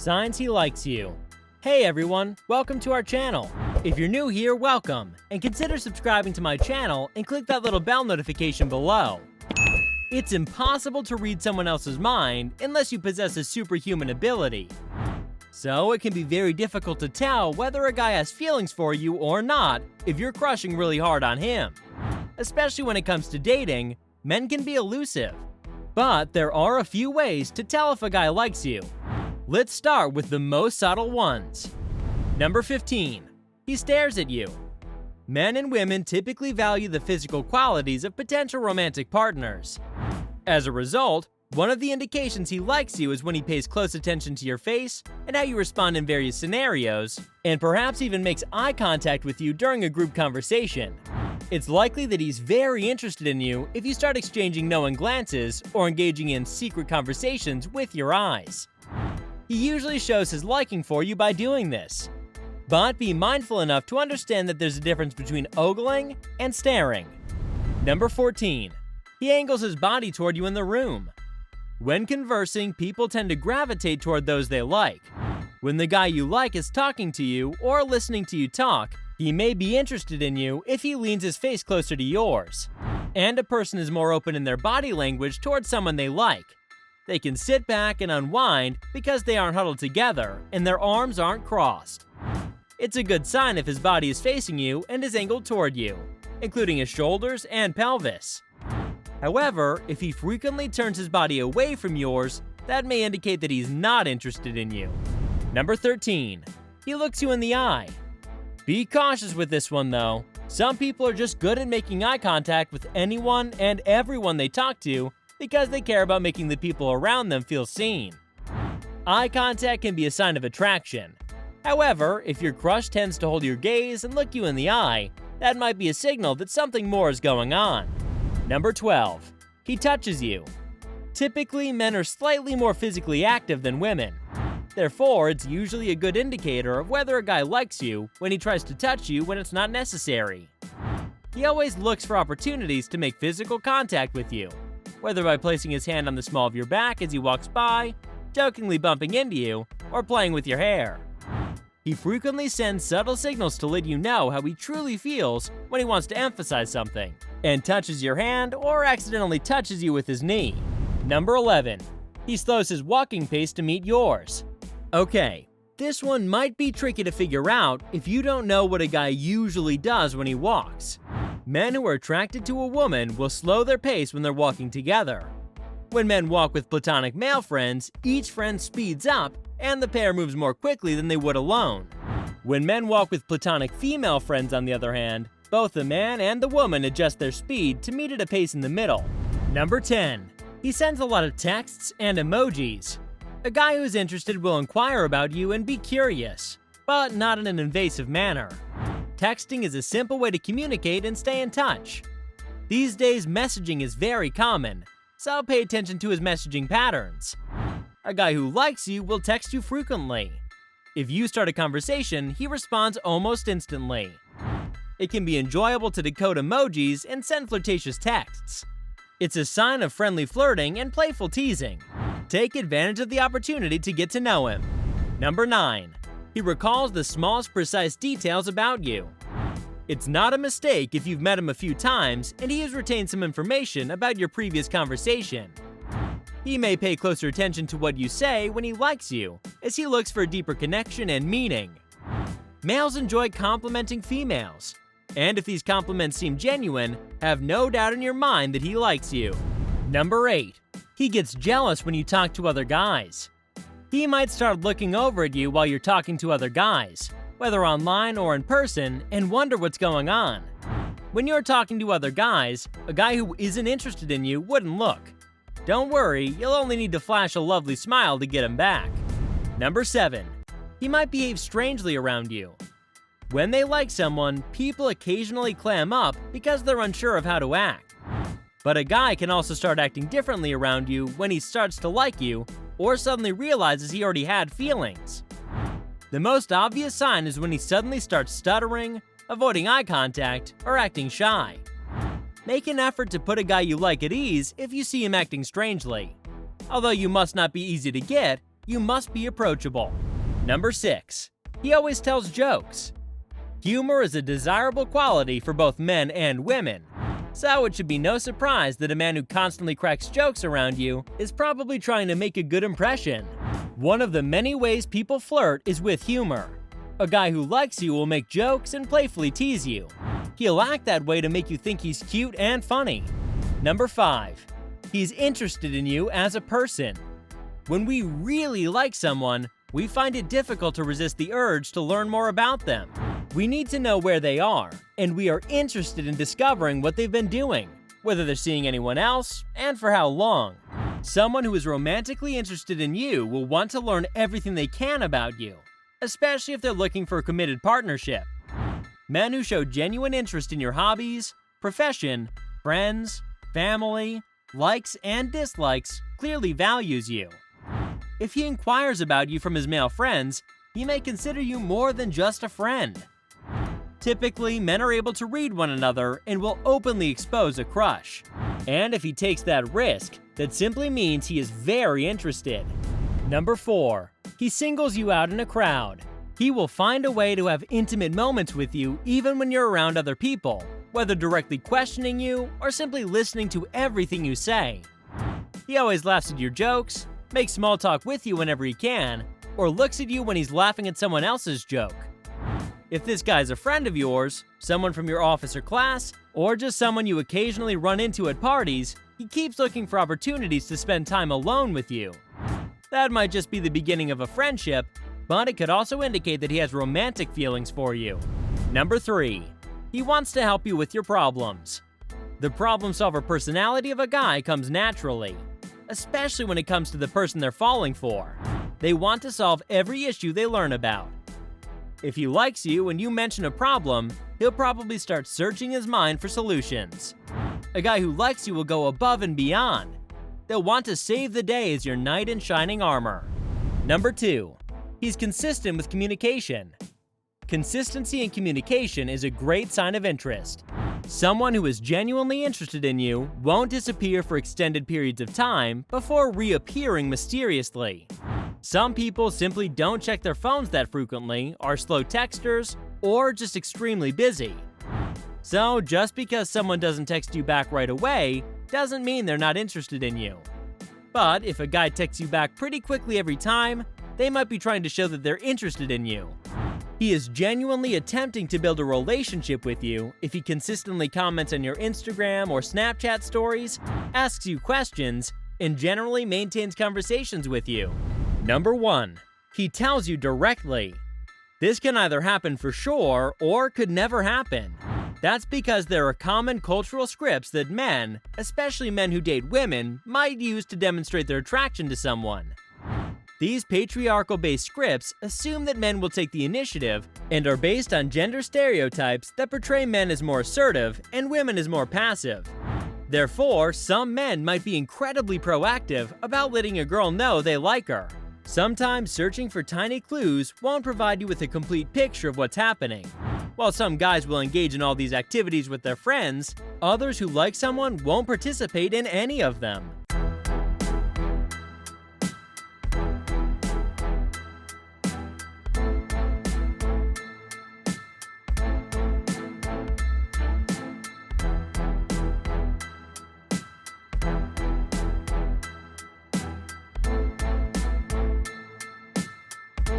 Signs he likes you. Hey everyone, welcome to our channel. If you're new here, welcome, and consider subscribing to my channel and click that little bell notification below. It's impossible to read someone else's mind unless you possess a superhuman ability. So it can be very difficult to tell whether a guy has feelings for you or not if you're crushing really hard on him. Especially when it comes to dating, men can be elusive. But there are a few ways to tell if a guy likes you. Let's start with the most subtle ones. Number 15. He stares at you. Men and women typically value the physical qualities of potential romantic partners. As a result, one of the indications he likes you is when he pays close attention to your face and how you respond in various scenarios, and perhaps even makes eye contact with you during a group conversation. It's likely that he's very interested in you if you start exchanging knowing glances or engaging in secret conversations with your eyes. He usually shows his liking for you by doing this. But be mindful enough to understand that there's a difference between ogling and staring. Number 14. He angles his body toward you in the room. When conversing, people tend to gravitate toward those they like. When the guy you like is talking to you or listening to you talk, he may be interested in you if he leans his face closer to yours. And a person is more open in their body language towards someone they like. They can sit back and unwind because they aren't huddled together and their arms aren't crossed. It's a good sign if his body is facing you and is angled toward you, including his shoulders and pelvis. However, if he frequently turns his body away from yours, that may indicate that he's not interested in you. Number 13. He looks you in the eye. Be cautious with this one though. Some people are just good at making eye contact with anyone and everyone they talk to because they care about making the people around them feel seen. Eye contact can be a sign of attraction. However, if your crush tends to hold your gaze and look you in the eye, that might be a signal that something more is going on. Number 12. He touches you. Typically, men are slightly more physically active than women. Therefore, it's usually a good indicator of whether a guy likes you when he tries to touch you when it's not necessary. He always looks for opportunities to make physical contact with you, whether by placing his hand on the small of your back as he walks by, jokingly bumping into you, or playing with your hair. He frequently sends subtle signals to let you know how he truly feels when he wants to emphasize something, and touches your hand or accidentally touches you with his knee. Number 11. He slows his walking pace to meet yours. Okay, this one might be tricky to figure out if you don't know what a guy usually does when he walks. Men who are attracted to a woman will slow their pace when they're walking together. When men walk with platonic male friends, each friend speeds up and the pair moves more quickly than they would alone. When men walk with platonic female friends, on the other hand, both the man and the woman adjust their speed to meet at a pace in the middle. Number 10. He sends a lot of texts and emojis. A guy who's interested will inquire about you and be curious, but not in an invasive manner. Texting is a simple way to communicate and stay in touch. These days, messaging is very common, so pay attention to his messaging patterns. A guy who likes you will text you frequently. If you start a conversation, he responds almost instantly. It can be enjoyable to decode emojis and send flirtatious texts. It's a sign of friendly flirting and playful teasing. Take advantage of the opportunity to get to know him. Number 9. He recalls the smallest precise details about you. It's not a mistake if you've met him a few times and he has retained some information about your previous conversation. He may pay closer attention to what you say when he likes you, as he looks for a deeper connection and meaning. Males enjoy complimenting females, and if these compliments seem genuine, have no doubt in your mind that he likes you. Number 8. He gets jealous when you talk to other guys. He might start looking over at you while you're talking to other guys, whether online or in person, and wonder what's going on. When you're talking to other guys, a guy who isn't interested in you wouldn't look. Don't worry, you'll only need to flash a lovely smile to get him back. Number 7. He might behave strangely around you. When they like someone, people occasionally clam up because they're unsure of how to act. But a guy can also start acting differently around you when he starts to like you or suddenly realizes he already had feelings. The most obvious sign is when he suddenly starts stuttering, avoiding eye contact, or acting shy. Make an effort to put a guy you like at ease if you see him acting strangely. Although you must not be easy to get, you must be approachable. Number 6. He always tells jokes. Humor is a desirable quality for both men and women, so it should be no surprise that a man who constantly cracks jokes around you is probably trying to make a good impression. One of the many ways people flirt is with humor. A guy who likes you will make jokes and playfully tease you. He'll act that way to make you think he's cute and funny. Number 5. He's interested in you as a person. When we really like someone, we find it difficult to resist the urge to learn more about them. We need to know where they are, and we are interested in discovering what they've been doing, whether they're seeing anyone else, and for how long. Someone who is romantically interested in you will want to learn everything they can about you, especially if they're looking for a committed partnership. Men who show genuine interest in your hobbies, profession, friends, family, likes and dislikes clearly values you. If he inquires about you from his male friends, he may consider you more than just a friend. Typically, men are able to read one another and will openly expose a crush. And if he takes that risk, that simply means he is very interested. Number 4. He singles you out in a crowd. He will find a way to have intimate moments with you even when you're around other people, whether directly questioning you or simply listening to everything you say. He always laughs at your jokes, makes small talk with you whenever he can, or looks at you when he's laughing at someone else's joke. If this guy's a friend of yours, someone from your office or class, or just someone you occasionally run into at parties, he keeps looking for opportunities to spend time alone with you. That might just be the beginning of a friendship, but it could also indicate that he has romantic feelings for you. Number 3. He wants to help you with your problems. The problem-solver personality of a guy comes naturally, especially when it comes to the person they're falling for. They want to solve every issue they learn about. If he likes you and you mention a problem, he'll probably start searching his mind for solutions. A guy who likes you will go above and beyond. They'll want to save the day as your knight in shining armor. Number 2. He's consistent with communication. Consistency in communication is a great sign of interest. Someone who is genuinely interested in you won't disappear for extended periods of time before reappearing mysteriously. Some people simply don't check their phones that frequently, are slow texters, or just extremely busy. So just because someone doesn't text you back right away doesn't mean they're not interested in you. But if a guy texts you back pretty quickly every time, they might be trying to show that they're interested in you. He is genuinely attempting to build a relationship with you if he consistently comments on your Instagram or Snapchat stories, asks you questions, and generally maintains conversations with you. Number 1. He tells you directly. This can either happen for sure or could never happen. That's because there are common cultural scripts that men, especially men who date women, might use to demonstrate their attraction to someone. These patriarchal-based scripts assume that men will take the initiative and are based on gender stereotypes that portray men as more assertive and women as more passive. Therefore, some men might be incredibly proactive about letting a girl know they like her. Sometimes searching for tiny clues won't provide you with a complete picture of what's happening. While some guys will engage in all these activities with their friends, others who like someone won't participate in any of them.